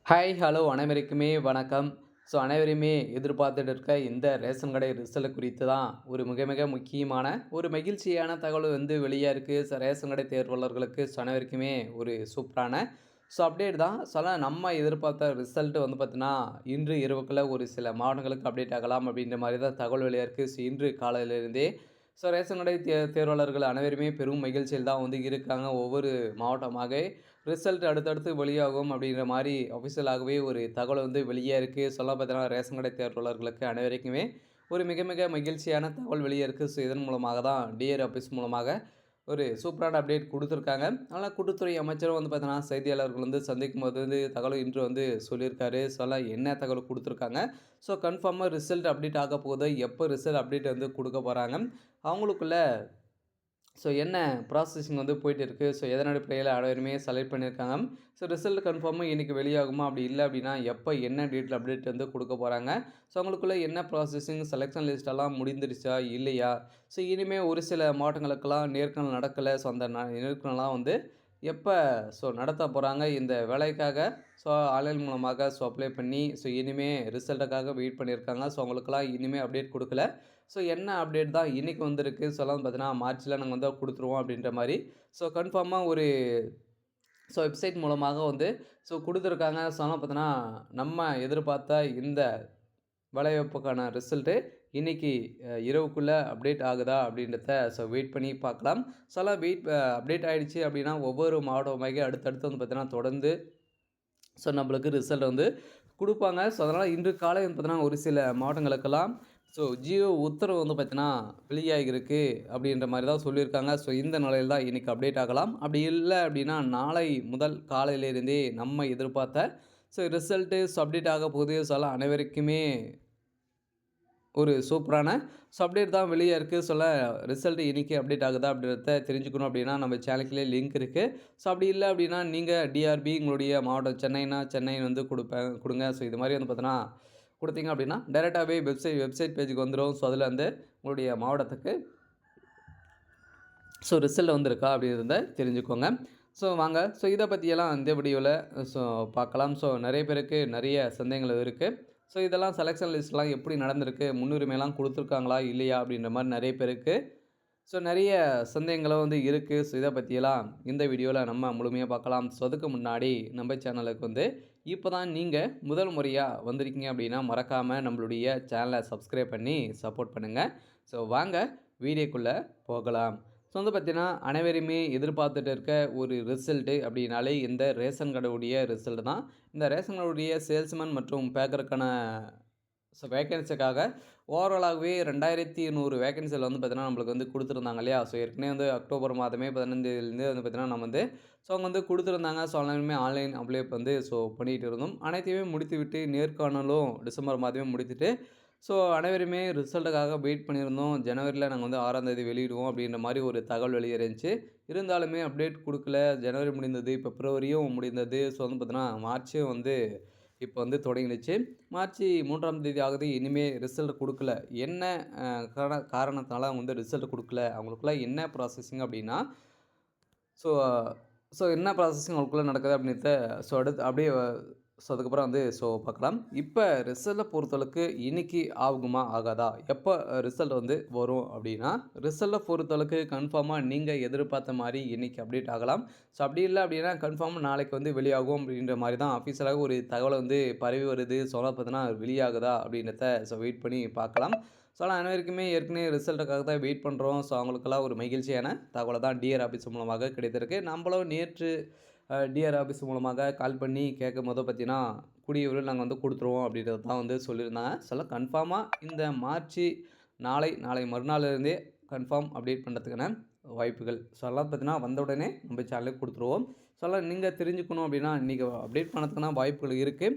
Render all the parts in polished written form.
Hi, hello அனைவருக்குமே வணக்கம். அனைவருமே எதிர்பார்த்துட்டு இருக்க இந்த ரேஷன் கடை ரிசல்ட் குறித்து தான் ஒரு மிக மிக முக்கியமான ஒரு மகிழ்ச்சியான தகவல் வெளியா இருக்கு. ரேஷன் கடை தேர்வாளர்களுக்கு அனைவருக்குமே ஒரு சூப்பரான அப்டேட் தான். நம்ம எதிர்பார்த்த ரிசல்ட் பார்த்தீங்கன்னா, இன்று இரவுக்குள்ள ஒரு சில மாவட்டங்களுக்கு அப்டேட் ஆகலாம் அப்படின்ற மாரி தான் தகவல் வெளியா இருக்கு. இன்று காலையிலிருந்தே ரேஷன் கடை தேர்வாளர்கள் அனைவருமே பெரும் மகிழ்ச்சியில் தான் இருக்காங்க. ஒவ்வொரு மாவட்டமாக ரிசல்ட் அடுத்தடுத்து வெளியாகும் அப்படிங்கிற மாரி அஃபிஷியலாகவே ஒரு தகவல் வெளியே இருக்கு. சொல்ல பார்த்தீங்கன்னா, ரேஷன் கடை தேர்வாளர்களுக்கு அனைவருக்குமே ஒரு மிக மிக மகிழ்ச்சியான தகவல் வெளியே இருக்கு. இதன் மூலமாக தான் டிஆர் ஆஃபீஸ் மூலமாக ஒரு சூப்பரான அப்டேட் குடுத்துருக்காங்க. அதனால கூட்டுத்துறை அமைச்சரும் பார்த்தீங்கன்னா, செய்தியாளர்கள் சந்திக்கும்போது தகவல் இன்று சொல்லியிருக்காரு. என்ன தகவல் குடுத்துருக்காங்க. கன்ஃபார்மா ரிசல்ட் அப்டேட் ஆக போகுது. எப்போ ரிசல்ட் அப்டேட் குடுக்க போறாங்க. அவங்களுக்குள்ள என்ன ப்ராசஸிங் போயிட்டு இருக்கு. எதன் அடிப்படையில அனைவருமே செலக்ட் பண்ணியிருக்காங்க. ரிசல்ட் கன்ஃபார்மா இன்னைக்கு வெளியாகுமா? அப்படி இல்ல அப்படின்னா, எப்ப என்ன டேட்ல அப்டேட் குடுக்க போறாங்க? அவங்களுக்குள்ள என்ன ப்ராசஸிங் செலக்ஷன் லிஸ்ட் எல்லாம் முடிந்துருச்சா? இல்லையா? இனிமே ஒரு சில மாவட்டங்களுக்கெல்லாம் நேர்காணல் நடக்கல. அந்த நேர்காணல்லாம் எப்ப நடத்த போறாங்க? இந்த வேலைக்காக ஆன்லைன் மூலமாக அப்ளை பண்ணி இனிமே ரிசல்ட்டுக்காக வெயிட் பண்ணியிருக்காங்க. அவங்களுக்கெல்லாம் இனிமே அப்டேட் குடுக்கல. என்ன அப்டேட் தான் இன்னைக்கு வந்திருக்கு. பார்த்தீங்கன்னா, மார்ச்ல நாங்க குடுத்துருவோம் அப்படின்ற மாரி. கன்ஃபார்மா ஒரு வெப்சைட் மூலமாக குடுத்துருக்காங்க. பார்த்தீங்கன்னா, நம்ம எதிர்பார்த்த இந்த வேலைவாய்ப்புக்கான ரிசல்ட்டு இன்னைக்கு இரவுக்குள்ள அப்டேட் ஆகுதா அப்படின்றத வெயிட் பண்ணி பார்க்கலாம். அப்டேட் ஆயிடுச்சு அப்படின்னா, ஒவ்வொரு மாவட்டமாக அடுத்தடுத்து பார்த்தீங்கன்னா, தொடர்ந்து நம்மளுக்கு ரிசல்ட் குடுப்பாங்க. அதனால இன்று காலை பார்த்தீங்கன்னா, ஒரு சில மாவட்டங்களுக்கெல்லாம் ஜியோ உத்தரவு பார்த்தீங்கன்னா, வெளியாகியிருக்கு அப்படின்ற மாரி தான் சொல்லியிருக்காங்க. இந்த நிலையில தான் இன்னைக்கு அப்டேட் ஆகலாம். அப்படி இல்ல அப்படின்னா, நாளை முதல் காலையிலிருந்தே நம்ம எதிர்பார்த்த ரிசல்ட்டு அப்டேட் ஆக போகுது. அனைவருக்குமே ஒரு சூப்பரான அப்டேட் தான் வெளியே இருக்கு. ரிசல்ட் இன்னைக்கு அப்டேட் ஆகுதா அப்படின்றத தெரிஞ்சுக்கணும் அப்படின்னா, நம்ம சேனலுக்குள்ளே லிங்க் இருக்கு. அப்படி இல்ல அப்படின்னா, நீங்க டிஆர்பி உங்களுடைய மாவட்டம் சென்னைனா சென்னை குடுங்க. இது மாரி பார்த்தீங்கன்னா, குடுத்தீங்க அப்படின்னா, டைரக்ட்டாவே வெப்சைட் பேஜுக்கு வந்துரும். அதில உங்களுடைய மாவட்டத்துக்கு ரிசல்ட் வந்திருக்கா அப்படின்றத தெரிஞ்சுக்கோங்க. வாங்க இத பத்தியெல்லாம் இந்த வீடியோல பார்க்கலாம். நெறைய பேருக்கு நெறைய சந்தேகங்கள் இருக்கு. இதெல்லாம் செலக்ஷன் லிஸ்ட்லாம் எப்படி நடந்திருக்கு? முன்னுரிமைலாம் குடுத்துருக்காங்களா? இல்லையா? அப்படின்ற மாரி நெறைய பேருக்கு நெறைய சந்தேகங்களும் இருக்கு. இத பத்தியெல்லாம் இந்த வீடியோல நம்ம முழுமையா பார்க்கலாம். அதுக்கு முன்னாடி நம்ம சேனலுக்கு இப்ப தான் நீங்க முதல் முறையா வந்திருக்கீங்க அப்படின்னா, மறக்காம நம்மளுடைய சேனல சப்ஸ்கிரைப் பண்ணி சப்போர்ட் பண்ணுங்க. வாங்க வீடியோக்குள்ள போகலாம். பார்த்தீங்கன்னா, அனைவருமே எதிர்பார்த்துட்டு இருக்க ஒரு ரிசல்ட்டு அப்படின்னாலே இந்த ரேஷன் கடையுடைய ரிசல்ட் தான். இந்த ரேஷன் கடையுடைய சேல்ஸ்மேன் மற்றும் பேக்கருக்கான வேக்கன்ஸிக்காக ஓவராலாகவே 2100 வேக்கன்சில பார்த்தீங்கன்னா, நம்மளுக்கு குடுத்துருந்தாங்க இல்லையா? ஏற்கனவே அக்டோபர் மாதமே 15லேருந்து பார்த்தீங்கன்னா, நம்ம அவங்க குடுத்துருந்தாங்க. எல்லாருமே ஆன்லைன் அப்ளை பண்ணிட்டு இருந்தோம். அனைத்தையுமே முடித்துவிட்டு நேர்காணலும் டிசம்பர் மாதமே முடித்துட்டு அனைவருமே ரிசல்ட்டுக்காக வெயிட் பண்ணியிருந்தோம். ஜனவரில நாங்க 6ஆம் தேதி வெளியிடுவோம் அப்படின்ற மாரி ஒரு தகவல் வெளிய இருந்துச்சு. இருந்தாலுமே அப்டேட் குடுக்கல. ஜனவரி முடிந்தது. பிப்ரவரியும் முடிந்தது. பார்த்தீங்கன்னா, மார்ச்சும் இப்போ தொடங்கிடுச்சு. மார்ச் 3ஆம் தேதி ஆகுது. இனிமே ரிசல்ட் குடுக்கல. என்ன அ காரணத்தினால ரிசல்ட் குடுக்கல? அவங்களுக்குள்ள என்ன ப்ராசஸிங் அப்படின்னா, ஸோ என்ன ப்ராசஸிங் அவங்களுக்குள்ள நடக்குது அப்படின்றத அடுத்து அப்படியே அதுக்கப்புறம் பார்க்கலாம். இப்ப ரிசல்ட்ட பொறுத்தளவுக்கு இன்னைக்கு ஆகுமா? ஆகாதா? எப்ப ரிசல்ட் வரும் அப்படின்னா, ரிசல்ட்ட பொறுத்தளவுக்கு கன்ஃபார்மா நீங்க எதிர்பார்த்த மாரி இன்னைக்கு அப்டேட் ஆகலாம். அப்படி இல்ல அப்படின்னா, கன்ஃபார்மா நாளைக்கு வெளியாகும் அப்படின்ற மாரி தான் அஃபிஷியலாக ஒரு தகவல் பரவி வருது. பார்த்தீங்கன்னா, வெளியாகுதா அப்படின்றத வெயிட் பண்ணி பார்க்கலாம். அனைவருக்குமே ஏற்கனவே ரிசல்ட்டுக்காக தான் வெயிட் பண்றோம். அவங்களுக்கெல்லாம் ஒரு மகிழ்ச்சியான தகவல தான் டிஆர் ஆஃபீஸ் மூலமாக கிடைத்திருக்கு. நம்மளும் நேற்று டிஆர் ஆஃபீஸ் மூலமாக கால் பண்ணி கேட்கும்போது பார்த்தீங்கன்னா, கூடிய விரைவில் நாங்க குடுத்துருவோம் அப்படின்றது தான் சொல்லியிருந்தாங்க. கன்ஃபார்மா இந்த மார்ச் நாளை மறுநாள்லேருந்தே கன்ஃபார்ம் அப்டேட் பண்ணுறதுக்கான வாய்ப்புகள். அதெல்லாம் பார்த்தீங்கன்னா, வந்த உடனே நம்ம சேனலுக்கு குடுத்துருவோம். நீங்க தெரிஞ்சுக்கணும் அப்படின்னா, இன்னைக்கு அப்டேட் பண்ணதுக்கான வாய்ப்புகள் இருக்கு.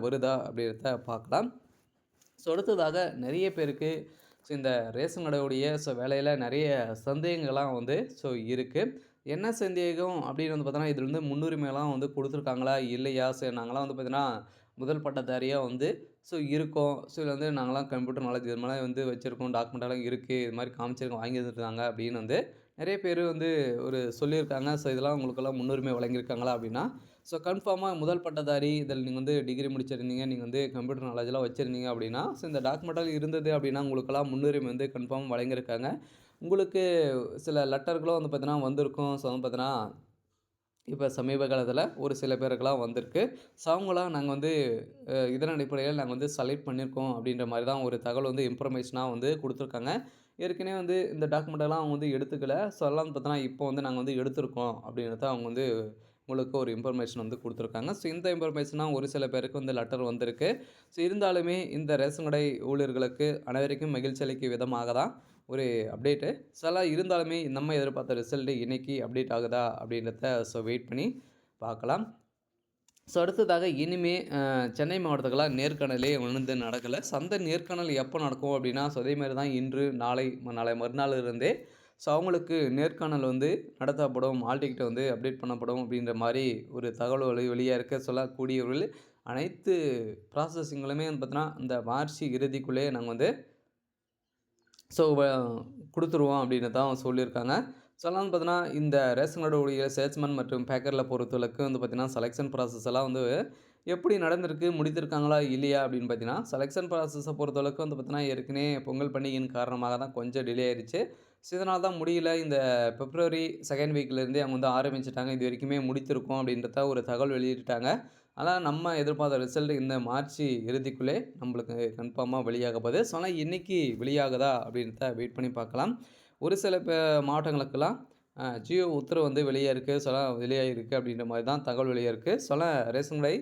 வருதா அப்படின்றத பார்க்கலாம். அடுத்ததாக நெறைய பேருக்கு இந்த ரேஷன் கடையுடைய வேலையில நெறைய சந்தேகங்கள்லாம் இருக்கு. என்ன சந்தேகம் அப்படின்னு பார்த்தோன்னா, இதுல முன்னுரிமைலாம் குடுத்துருக்காங்களா? இல்லையா? நாங்கலாம் பார்த்தீங்கன்னா, முதல் பட்டதாரியா இருக்கோம். இதுல நாங்கலாம் கம்ப்யூட்டர் நாலேட்ஜ் இது மாரிலாம் வச்சிருக்கோம். டாக்குமெண்ட்டெல்லாம் இருக்கு. இது மாரி காமிச்சிருக்கோம். வாங்கி வந்துருக்காங்க அப்படின்னு நெறைய பேர் ஒரு சொல்லியிருக்காங்க. இதெல்லாம் உங்களுக்கெல்லாம் முன்னுரிமை வழங்கியிருக்காங்களா? அப்படின்னா, ஸோ கன்ஃபார்மாக முதல் பட்டதாரி இதில் நீங்கள் வந்து டிகிரி முடிச்சிருந்தீங்க, நீங்கள் வந்து கம்ப்யூட்டர் நாலேஜ்லாம் வச்சுருந்தீங்க அப்படின்னா, ஸோ இந்த டாக்குமெண்ட்லாம் இருந்தது அப்படின்னா உங்களுக்கெல்லாம் முன்னுரிமை வந்து கன்ஃபார்ம் வழங்கியிருக்காங்க. உங்களுக்கு சில லெட்டர்களும் வந்து பார்த்தீங்கன்னா வந்திருக்கும். ஸோ வந்து பார்த்தீங்கன்னா, இப்ப சமீப காலத்தில ஒரு சில பேருக்கெல்லாம் வந்திருக்கு. ஸோ அவங்கலாம் நாங்க வந்து இதன் அடிப்படையில நாங்க வந்து செலக்ட் பண்ணியிருக்கோம் அப்படின்ற மாரி தான் ஒரு தகவல் வந்து இன்ஃபர்மேஷனா வந்து குடுத்துருக்காங்க. ஏற்கனவே வந்து இந்த டாக்குமெண்ட்டெல்லாம் அவங்க வந்து எடுத்துக்கல. ஸோ அதெல்லாம் பார்த்தோன்னா, இப்போ வந்து நாங்க வந்து எடுத்திருக்கோம் அப்படின்றத அவங்க வந்து உங்களுக்கு ஒரு இன்ஃபர்மேஷன் வந்து குடுத்துருக்காங்க. ஸோ இந்த இன்ஃபர்மேஷனா ஒரு சில பேருக்கு வந்து லெட்டர் வந்திருக்கு. ஸோ இருந்தாலுமே இந்த ரேஷன் கடை ஊழியர்களுக்கு அனைவருக்கும் மகிழ்ச்சி அளிக்கும் விதமாக தான் ஒரு அப்டேட்டு. ஸோ அதெல்லாம் இருந்தாலுமே நம்ம எதிர்பார்த்த ரிசல்ட் இன்னைக்கு அப்டேட் ஆகுதா அப்படின்றத ஸோ வெயிட் பண்ணி பார்க்கலாம். ஸோ அடுத்ததாக இனிமே சென்னை மாவட்டத்துக்கெல்லாம் நேர்காணலே வந்து நடக்கல. ஸோ அந்த நேர்காணல் எப்போ நடக்கும் அப்படின்னா, ஸோ அதே மாரி தான் இன்று, நாளை, நாளை மறுநாள் இருந்தே ஸோ அவங்களுக்கு நேர்காணல் வந்து நடத்தப்படும். ஹால் டிக்கெட் வந்து அப்டேட் பண்ணப்படும் அப்படின்ற மாரி ஒரு தகவல் வெளியா இருக்க சொல்லக்கூடியவர்கள் அனைத்து ப்ராசஸிங்களுமே வந்து பார்த்தீங்கன்னா, இந்த மார்ச் இறுதிக்குள்ளே நாங்க வந்து ஸோ குடுத்துருவோம் அப்படின்னு தான் சொல்லியிருக்காங்க. ஸோ அதெல்லாம் வந்து பார்த்தீங்கன்னா, இந்த ரேஷன் கார்டு உடைய சேல்ஸ்மேன் மற்றும் பேக்கர்ல பொறுத்தளவுக்கு வந்து பார்த்தீங்கன்னா, செலக்ஷன் ப்ராசஸ் எல்லாம் வந்து எப்படி நடந்திருக்கு, முடித்திருக்காங்களா இல்லையா அப்படின்னு பார்த்தீங்கன்னா, செலக்ஷன் ப்ராசஸ பொறுத்தளவுக்கு வந்து பார்த்தீங்கன்னா, ஏற்கனவே பொங்கல் பண்டிகையின் காரணமாக தான் கொஞ்சம் டிலே ஆயிருச்சு. ஸோ இதனால தான் முடியல. இந்த பிப்ரவரி 2ண்ட் வீக்லேருந்தே அவங்க வந்து ஆரம்பிச்சுட்டாங்க. இது வரைக்குமே முடித்திருக்கோம் அப்படின்றத ஒரு தகவல் வெளியிட்டுட்டாங்க. ஆனா, நம்ம எதிர்பார்த்த ரிசல்ட் இந்த மார்ச் இறுதிக்குள்ளே நம்மளுக்கு கன்ஃபார்மா வெளியாக போகுது. ஸோ, ஆனா இன்னைக்கு வெளியாகுதா அப்படின்றத வெயிட் பண்ணி பார்க்கலாம். ஒரு சில மாவட்டங்களுக்கெல்லாம் ஜியோ உத்தரவு வந்து வெளியே இருக்கு. ஸோ, வெளியாகிருக்கு அப்படின்ற மாரி தான் தகவல் வெளியே இருக்கு. ஸோ, ரேஷன் கடை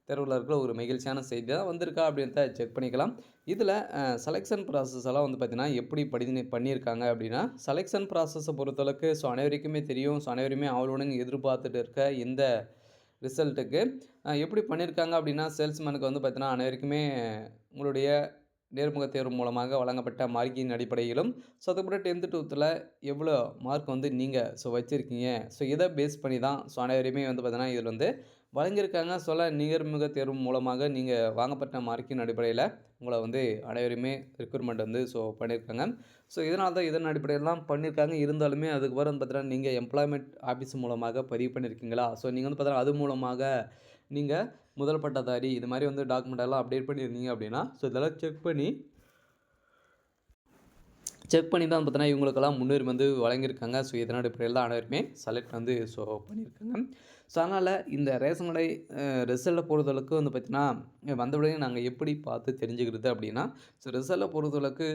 தேர்வுதாரர்களுக்கு ஒரு மகிழ்ச்சியான செய்தி தான் வந்திருக்கா அப்படின்றத செக் பண்ணிக்கலாம். இதில செலக்ஷன் ப்ராசஸ் எல்லாம் வந்து பார்த்தீங்கன்னா, எப்படி பண்ணியிருக்காங்க அப்படின்னா, செலக்ஷன் ப்ராசஸ பொறுத்தளவுக்கு ஸோ அனைவருக்குமே தெரியும். ஸோ அனைவருமே ஆவலுடன் எதிர்பார்த்துட்டு இருக்க இந்த ரிசல்ட்டுக்கு எப்படி பண்ணியிருக்காங்க அப்படின்னா, சேல்ஸ்மேனுக்கு வந்து பார்த்தீங்கன்னா, அனைவருக்குமே உங்களுடைய நேர்முகத் தேர்வு மூலமாக வழங்கப்பட்ட மார்க்கின் அடிப்படையிலும், ஸோ அதுக்கப்புறம் 10த், 12ல எவ்வளோ மார்க் வந்து நீங்க வச்சிருக்கீங்க. ஸோ இத பேஸ் பண்ணி தான் ஸோ அனைவரையுமே வந்து பார்த்தீங்கன்னா, இதில வந்து வழங்கியிருக்காங்க. நேர்முகத் தேர்வு மூலமாக நீங்க வாங்கப்பட்ட மார்க்கின் அடிப்படையில உங்கள வந்து அனைவரையுமே ரெக்ரூட்மெண்ட் வந்து பண்ணியிருக்காங்க. ஸோ இதனால தான் இதன் அடிப்படையில தான் பண்ணியிருக்காங்க. இருந்தாலுமே அதுக்கப்புறம் வந்து பார்த்தீங்கன்னா, நீங்க எம்ப்ளாய்மென்ட் ஆஃபீஸ் மூலமாக பதிவு பண்ணியிருக்கீங்களா? ஸோ நீங்க வந்து பார்த்தீங்கன்னா, அது மூலமாக நீங்க முதல் பட்டதாரி இது மாரி வந்து டாக்குமெண்ட் எல்லாம் அப்டேட் பண்ணியிருந்தீங்க அப்படின்னா, ஸோ இதெல்லாம் செக் பண்ணி தான் பார்த்தீங்கன்னா, இவங்களுக்கெல்லாம் முன்னுரிமை வந்து வழங்கியிருக்காங்க. ஸோ இதன் அடிப்படையில தான் அனைவருமே செலக்ட் வந்து பண்ணியிருக்காங்க. ஸோ அதனால இந்த ரேஷன் கடை ரிசல்ட்ட பொறுத்தளவுக்கு வந்து பார்த்தீங்கன்னா, வந்தவுடனே நாங்க எப்படி பார்த்து தெரிஞ்சுக்கிறது அப்படின்னா, ஸோ ரிசல்ட்ட பொறுத்தளவுக்கு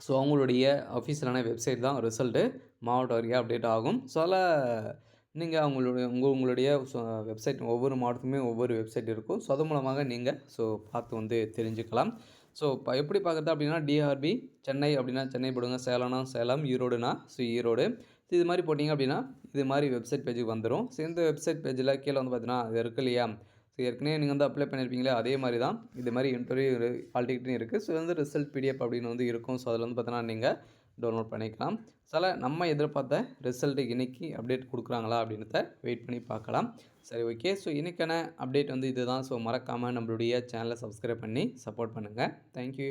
ஸோ அவங்களுடைய அஃபிஷியலான வெப்சைட் தான் ரிசல்ட்டு மாவட்ட வாரியா அப்டேட் ஆகும். ஸோ அதில நீங்க உங்களுடைய வெப்சைட் ஒவ்வொரு மாவட்டத்துக்குமே ஒவ்வொரு வெப்சைட் இருக்கும். ஸோ அது மூலமாக நீங்க பார்த்து வந்து தெரிஞ்சுக்கலாம். ஸோ எப்படி பார்க்குறது அப்படின்னா, டிஆர்பி சென்னை அப்படின்னா சென்னை போடுங்க, சேலம்னா சேலம், ஈரோடுனா ஈரோடு. இது மாரி போட்டிங்க அப்படின்னா, இது மாரி வெப்சைட் பேஜுக்கு வந்துரும். ஸோ இந்த வெப்சைட் பேஜில கீழ வந்து பார்த்தீங்கன்னா, அது இருக்கு இல்லையா? ஸோ ஏற்கனவே நீங்க வந்து அப்ளை பண்ணியிருப்பீங்களே, அதே மாரி தான் இது மாரி இன்டர்வியூ ஹால் டிக்கெட்டும் இருக்கு. ஸோ வந்து ரிசல்ட் பிடிஎஃப் அப்படின்னு வந்து இருக்கும். ஸோ அதில வந்து பார்த்தீங்கன்னா, நீங்க டவுன்லோட் பண்ணிக்கலாம். நம்ம எதிர்பார்த்த ரிசல்ட் இன்னைக்கு அப்டேட் குடுக்குறாங்களா அப்படின்றத வெயிட் பண்ணி பார்க்கலாம். சரி ஓகே. ஸோ இன்னைக்கான அப்டேட் வந்து இதுதான். ஸோ மறக்காம நம்மளுடைய சேனல சப்ஸ்கிரைப் பண்ணி சப்போர்ட் பண்ணுங்க. Thank you.